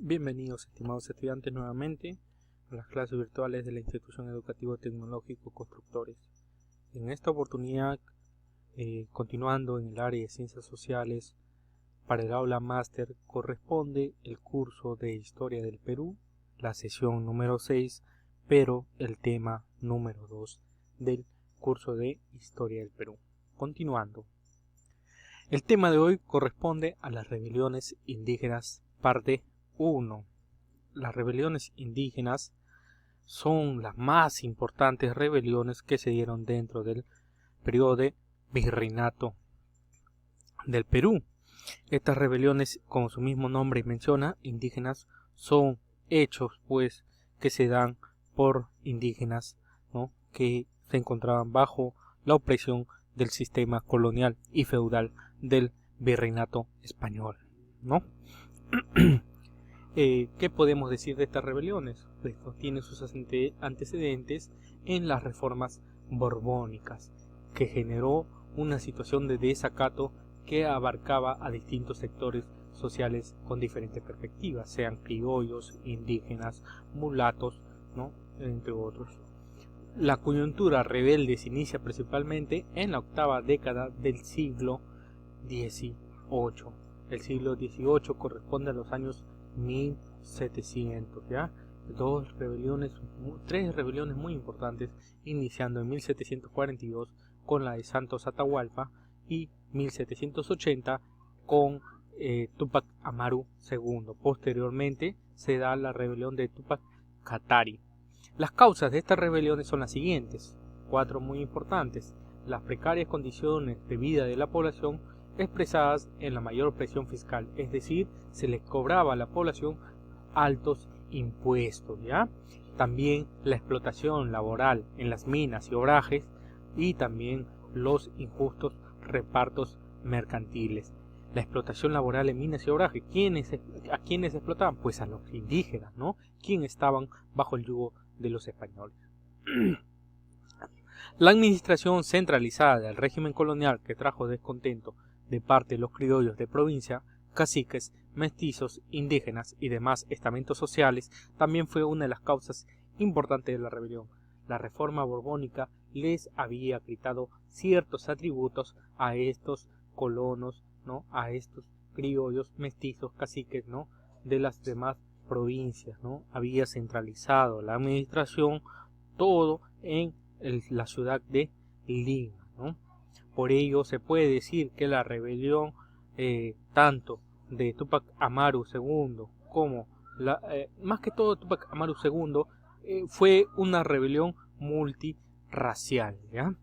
Bienvenidos, estimados estudiantes, nuevamente a las clases virtuales de la Institución Educativo Tecnológico Constructores. En esta oportunidad, continuando en el área de Ciencias Sociales, para el aula máster corresponde el curso de Historia del Perú, la sesión número 6, pero el tema número 2 del curso de Historia del Perú. Continuando. El tema de hoy corresponde a las rebeliones indígenas, parte 1. Las rebeliones indígenas son las más importantes rebeliones que se dieron dentro del periodo de virreinato del Perú. Estas rebeliones, como su mismo nombre menciona, indígenas, son hechos pues que se dan por indígenas, ¿no?, que se encontraban bajo la opresión del sistema colonial y feudal del virreinato español, ¿no? ¿Qué podemos decir de estas rebeliones? Esto tiene sus antecedentes en las reformas borbónicas, que generó una situación de desacato que abarcaba a distintos sectores sociales con diferentes perspectivas, sean criollos, indígenas, mulatos, ¿no?, entre otros. La coyuntura rebelde se inicia principalmente en la octava década del siglo XVIII. El siglo XVIII corresponde a los años 1700, ¿ya? Tres rebeliones muy importantes, iniciando en 1742 con la de Santos Atahualpa y 1780 con Túpac Amaru II. Posteriormente se da la rebelión de Túpac Katari. Las causas de estas rebeliones son las siguientes, cuatro muy importantes: las precarias condiciones de vida de la población expresadas en la mayor presión fiscal, es decir, se les cobraba a la población altos impuestos, ¿ya? También la explotación laboral en las minas y obrajes y también los injustos repartos mercantiles. La explotación laboral en minas y obrajes, ¿a quiénes explotaban? Pues a los indígenas, ¿no?, quienes estaban bajo el yugo de los españoles. La administración centralizada del régimen colonial, que trajo descontento de parte de los criollos de provincia, caciques, mestizos, indígenas y demás estamentos sociales, también fue una de las causas importantes de la rebelión. La reforma borbónica les había quitado ciertos atributos a estos colonos, ¿no?, a estos criollos, mestizos, caciques, ¿no?, de las demás provincias, ¿no? Había centralizado la administración todo en la ciudad de Lima, ¿no? Por ello se puede decir que la rebelión tanto de Túpac Amaru II como más que todo Túpac Amaru II fue una rebelión multirracial, ¿ya?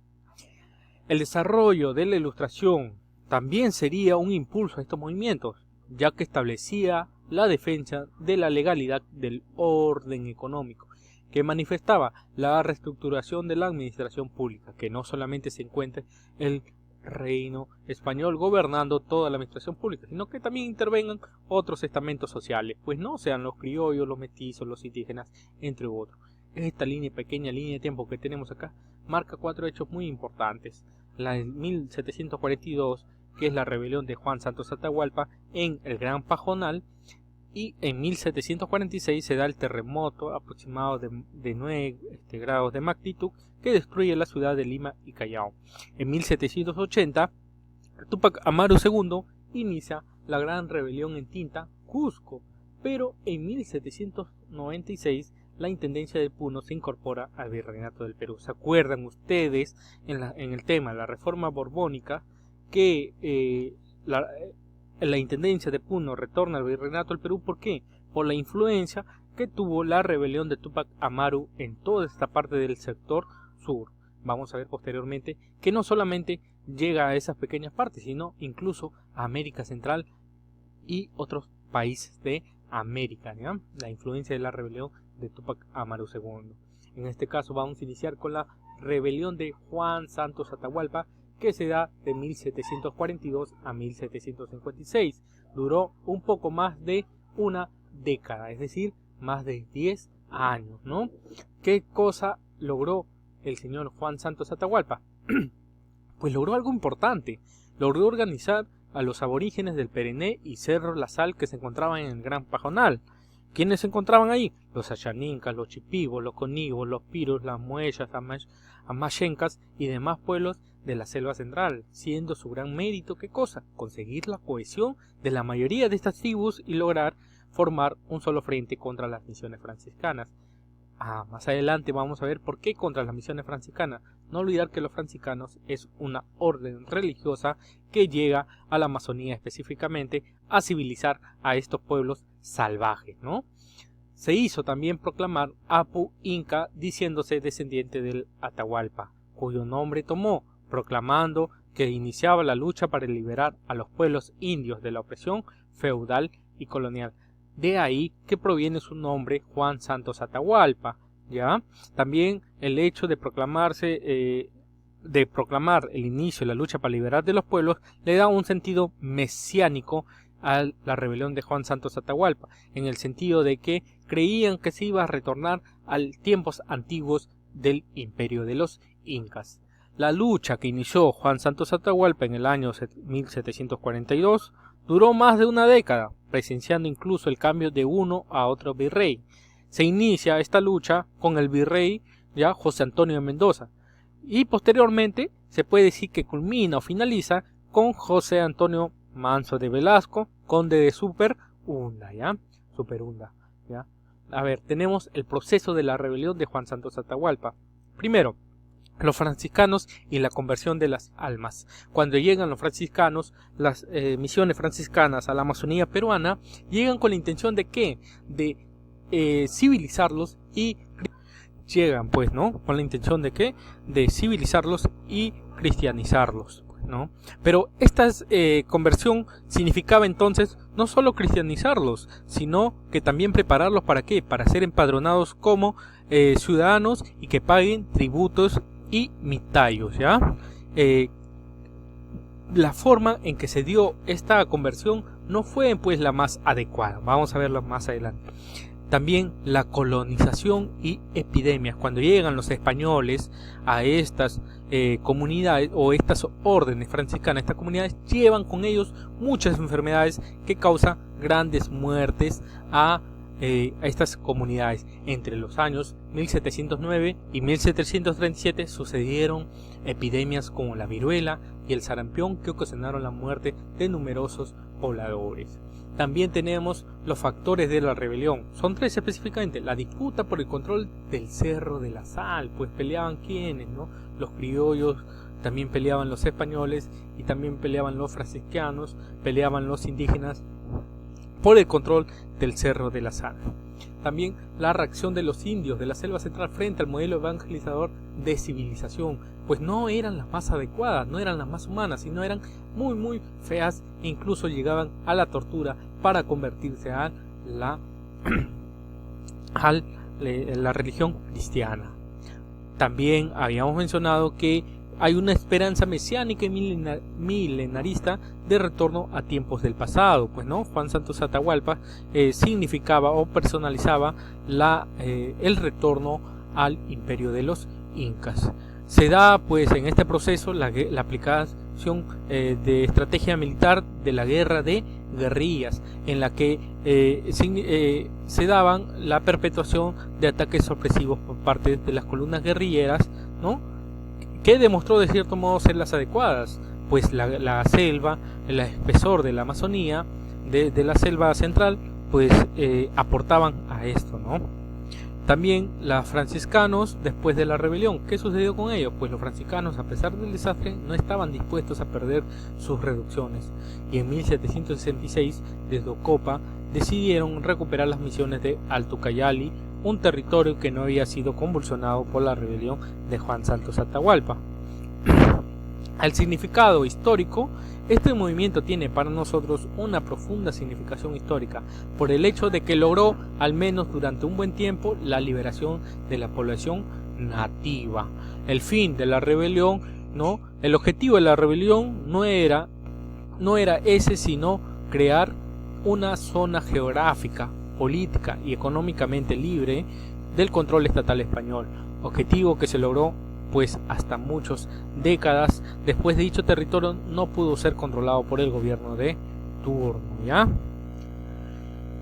El desarrollo de la Ilustración también sería un impulso a estos movimientos, ya que establecía la defensa de la legalidad del orden económico, que manifestaba la reestructuración de la administración pública, que no solamente se encuentre el reino español gobernando toda la administración pública, sino que también intervengan otros estamentos sociales, pues no sean los criollos, los mestizos, los indígenas, entre otros. Esta pequeña línea de tiempo que tenemos acá marca cuatro hechos muy importantes. La de 1742, que es la rebelión de Juan Santos Atahualpa en el Gran Pajonal, y en 1746 se da el terremoto aproximado de 9 grados de magnitud que destruye la ciudad de Lima y Callao. En 1780, Túpac Amaru II inicia la gran rebelión en Tinta, Cusco, pero en 1796 la Intendencia de Puno se incorpora al Virreinato del Perú. ¿Se acuerdan ustedes en el tema de la reforma borbónica que la Intendencia de Puno retorna al Virreinato del Perú? ¿Por qué? Por la influencia que tuvo la rebelión de Túpac Amaru en toda esta parte del sector sur. Vamos a ver posteriormente que no solamente llega a esas pequeñas partes, sino incluso a América Central y otros países de América, ¿ya? La influencia de la rebelión de Túpac Amaru II. En este caso vamos a iniciar con la rebelión de Juan Santos Atahualpa, que se da de 1742 a 1756. Duró un poco más de una década, es decir, más de 10 años, ¿no? ¿Qué cosa logró el señor Juan Santos Atahualpa? Pues logró algo importante. Logró organizar a los aborígenes del Perené y Cerro La Sal que se encontraban en el Gran Pajonal. ¿Quiénes se encontraban ahí? Los Achanincas, los Chipivos, los Conigos, los Piros, las Muellas, Amachencas y demás pueblos de la selva central, siendo su gran mérito, ¿qué cosa? Conseguir la cohesión de la mayoría de estas tribus y lograr formar un solo frente contra las misiones franciscanas. Más adelante vamos a ver por qué contra las misiones franciscanas. No olvidar que los franciscanos es una orden religiosa que llega a la Amazonía específicamente a civilizar a estos pueblos salvajes, ¿no? Se hizo también proclamar Apu Inca diciéndose descendiente del Atahualpa, cuyo nombre tomó, proclamando que iniciaba la lucha para liberar a los pueblos indios de la opresión feudal y colonial. De ahí que proviene su nombre Juan Santos Atahualpa, ¿ya? También el hecho de proclamar el inicio de la lucha para liberar de los pueblos le da un sentido mesiánico a la rebelión de Juan Santos Atahualpa, en el sentido de que creían que se iba a retornar a tiempos antiguos del imperio de los incas. La lucha que inició Juan Santos Atahualpa en el año 1742 duró más de una década, presenciando incluso el cambio de uno a otro virrey. Se inicia esta lucha con el virrey ya José Antonio de Mendoza y posteriormente se puede decir que culmina o finaliza con José Antonio Manso de Velasco, conde de Superhunda, ¿ya? ¿ya? A ver, tenemos el proceso de la rebelión de Juan Santos Atahualpa. Primero, los franciscanos y la conversión de las almas. Cuando llegan los franciscanos, las misiones franciscanas a la Amazonía peruana, llegan con la intención de ¿qué? De civilizarlos y llegan pues, ¿no? Con la intención de ¿qué? De civilizarlos y cristianizarlos, ¿no? Pero esta conversión significaba entonces no solo cristianizarlos, sino que también prepararlos para ¿qué? Para ser empadronados como ciudadanos y que paguen tributos y mitayos, ¿ya? La forma en que se dio esta conversión no fue pues la más adecuada. Vamos a verlo más adelante. También la colonización y epidemias. Cuando llegan los españoles a estas comunidades o estas órdenes franciscanas, estas comunidades llevan con ellos muchas enfermedades que causan grandes muertes a estas comunidades. Entre los años 1709 y 1737 sucedieron epidemias como la viruela y el sarampión que ocasionaron la muerte de numerosos pobladores. También tenemos los factores de la rebelión. Son tres específicamente. La disputa por el control del Cerro de la Sal, pues peleaban quienes, ¿no? Los criollos, también peleaban los españoles y también peleaban los franciscanos, peleaban los indígenas por el control del Cerro de la Sal. También la reacción de los indios de la selva central frente al modelo evangelizador de civilización, pues no eran las más adecuadas, no eran las más humanas, sino eran muy feas e incluso llegaban a la tortura para convertirse a la religión cristiana. También habíamos mencionado que hay una esperanza mesiánica y milenarista de retorno a tiempos del pasado, pues no, Juan Santos Atahualpa significaba o personalizaba el retorno al imperio de los incas. Se da pues en este proceso la aplicación de estrategia militar de la guerra de guerrillas, en la que se daban la perpetuación de ataques sorpresivos por parte de las columnas guerrilleras, ¿no? Que demostró de cierto modo ser las adecuadas, pues la selva, el espesor de la Amazonía, de la selva central, pues aportaban a esto, ¿no? También los franciscanos, después de la rebelión, ¿qué sucedió con ellos? Pues los franciscanos, a pesar del desastre, no estaban dispuestos a perder sus reducciones, y en 1766, desde Ocopa, decidieron recuperar las misiones de Alto Cayali, un territorio que no había sido convulsionado por la rebelión de Juan Santos Atahualpa. Al significado histórico, este movimiento tiene para nosotros una profunda significación histórica, por el hecho de que logró, al menos durante un buen tiempo, la liberación de la población nativa. El fin de la rebelión, ¿no? El objetivo de la rebelión no era ese, sino crear una zona geográfica, política y económicamente libre del control estatal español, objetivo que se logró pues hasta muchas décadas después de dicho territorio no pudo ser controlado por el gobierno de turno, ¿ya?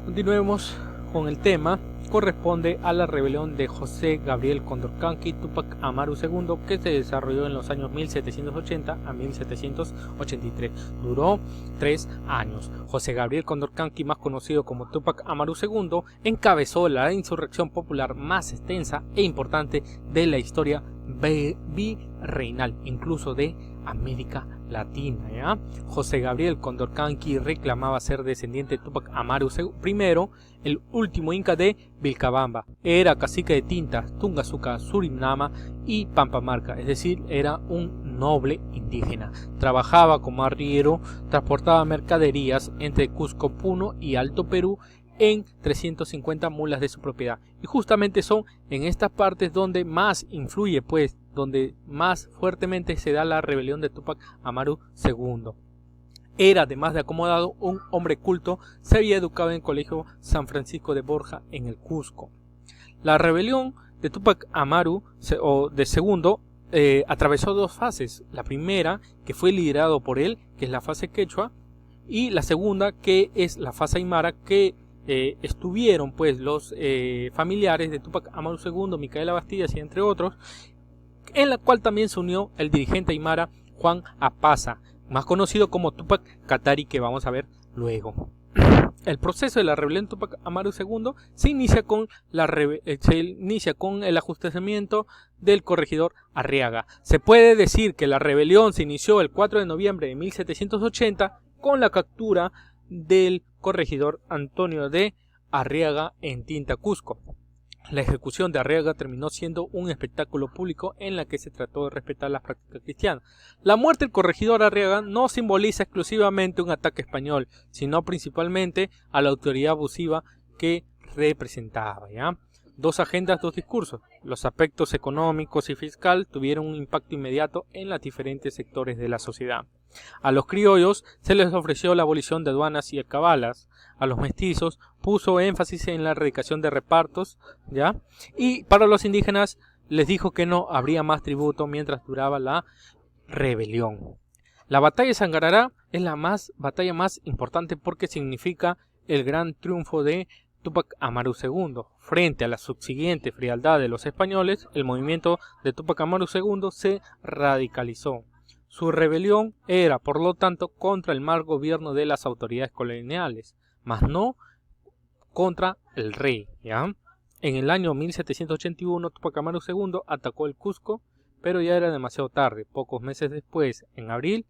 Continuemos con el tema corresponde a la rebelión de José Gabriel Condorcanqui Túpac Amaru II, que se desarrolló en los años 1780 a 1783. Duró 3 años. José Gabriel Condorcanqui, más conocido como Túpac Amaru II, encabezó la insurrección popular más extensa e importante de la historia virreinal, incluso de América Latina, ¿ya? José Gabriel Condorcanqui reclamaba ser descendiente de Túpac Amaru I, el último inca de Vilcabamba. Era cacique de Tintas, Tungazuca, Surinama y Pampamarca, es decir, era un noble indígena. Trabajaba como arriero, transportaba mercaderías entre Cusco, Puno y Alto Perú en 350 mulas de su propiedad. Y justamente son en estas partes donde más influye, pues, donde más fuertemente se da la rebelión de Túpac Amaru II. Era, además de acomodado, un hombre culto, se había educado en el colegio San Francisco de Borja en el Cusco. La rebelión de Túpac Amaru II atravesó dos fases. La primera, que fue liderado por él, que es la fase quechua, y la segunda, que es la fase aymara, que estuvieron pues los familiares de Túpac Amaru II, Micaela Bastidas y entre otros, en la cual también se unió el dirigente aymara Juan Apaza, más conocido como Túpac Katari, que vamos a ver luego. El proceso de la rebelión de Túpac Amaru II se inicia con el ajusticiamiento del corregidor Arriaga. Se puede decir que la rebelión se inició el 4 de noviembre de 1780 con la captura del corregidor Antonio de Arriaga en Tinta, Cusco. La ejecución de Arriaga terminó siendo un espectáculo público en la que se trató de respetar las prácticas cristianas. La muerte del corregidor Arriaga no simboliza exclusivamente un ataque español, sino principalmente a la autoridad abusiva que representaba, ¿ya? Dos agendas, dos discursos. Los aspectos económicos y fiscal tuvieron un impacto inmediato en los diferentes sectores de la sociedad. A los criollos se les ofreció la abolición de aduanas y alcabalas. A los mestizos puso énfasis en la erradicación de repartos, ¿ya? Y para los indígenas les dijo que no habría más tributo mientras duraba la rebelión. La batalla de Sangarará es la batalla más importante porque significa el gran triunfo de Túpac Amaru II. Frente a la subsiguiente frialdad de los españoles, el movimiento de Túpac Amaru II se radicalizó. Su rebelión era, por lo tanto, contra el mal gobierno de las autoridades coloniales, mas no contra el rey, ¿ya? En el año 1781, Túpac Amaru II atacó el Cusco, pero ya era demasiado tarde. Pocos meses después, en abril,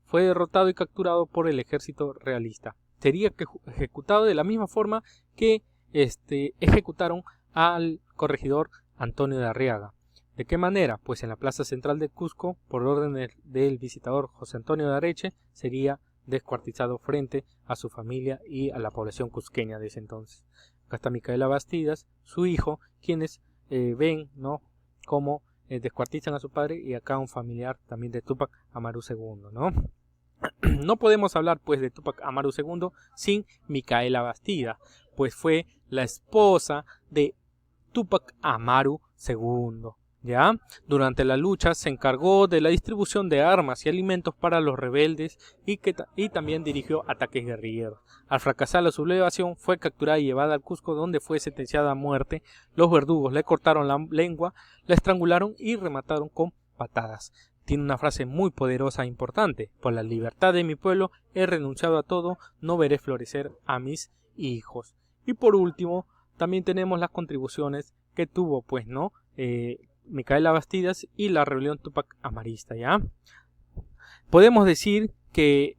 fue derrotado y capturado por el ejército realista. Sería ejecutado de la misma forma que ejecutaron al corregidor Antonio de Arriaga. ¿De qué manera? Pues en la plaza central de Cusco, por orden del visitador José Antonio de Areche, sería descuartizado frente a su familia y a la población cusqueña de ese entonces. Acá está Micaela Bastidas, su hijo, quienes ven, ¿no?, cómo descuartizan a su padre, y acá un familiar también de Túpac Amaru II, ¿no? No podemos hablar pues de Túpac Amaru II sin Micaela Bastidas, pues fue la esposa de Túpac Amaru II. ¿Ya? Durante la lucha se encargó de la distribución de armas y alimentos para los rebeldes y también dirigió ataques guerrilleros. Al fracasar la sublevación fue capturada y llevada al Cusco, donde fue sentenciada a muerte. Los verdugos le cortaron la lengua, la estrangularon y remataron con patadas. Tiene una frase muy poderosa e importante: por la libertad de mi pueblo he renunciado a todo, no veré florecer a mis hijos. Y por último, también tenemos las contribuciones que tuvo, pues, ¿no?, Micaela Bastidas y la rebelión Túpac Amarista, ¿ya? Podemos decir que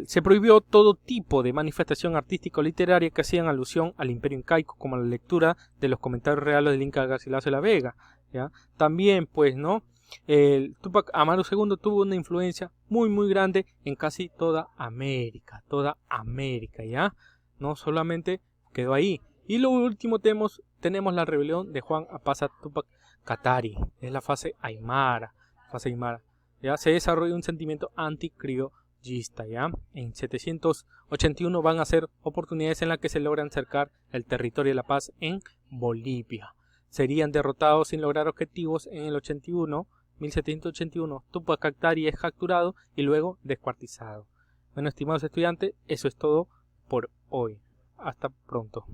se prohibió todo tipo de manifestación artística o literaria que hacían alusión al imperio incaico, como la lectura de los comentarios reales del Inca Garcilaso de la Vega, ¿ya? También, pues, ¿no?, el Túpac Amaru II tuvo una influencia muy muy grande en casi toda América, ¿ya? No solamente quedó ahí. Y lo último tenemos la rebelión de Juan Apaza Túpac Katari, es la fase aymara, ¿ya? Se desarrolla un sentimiento anticriollista, ¿ya? En 781 van a ser oportunidades en las que se logran cercar el territorio de la paz en Bolivia. Serían derrotados sin lograr objetivos en el 1781. Túpac Katari es capturado y luego descuartizado. Bueno, estimados estudiantes, eso es todo por hoy. Hasta pronto.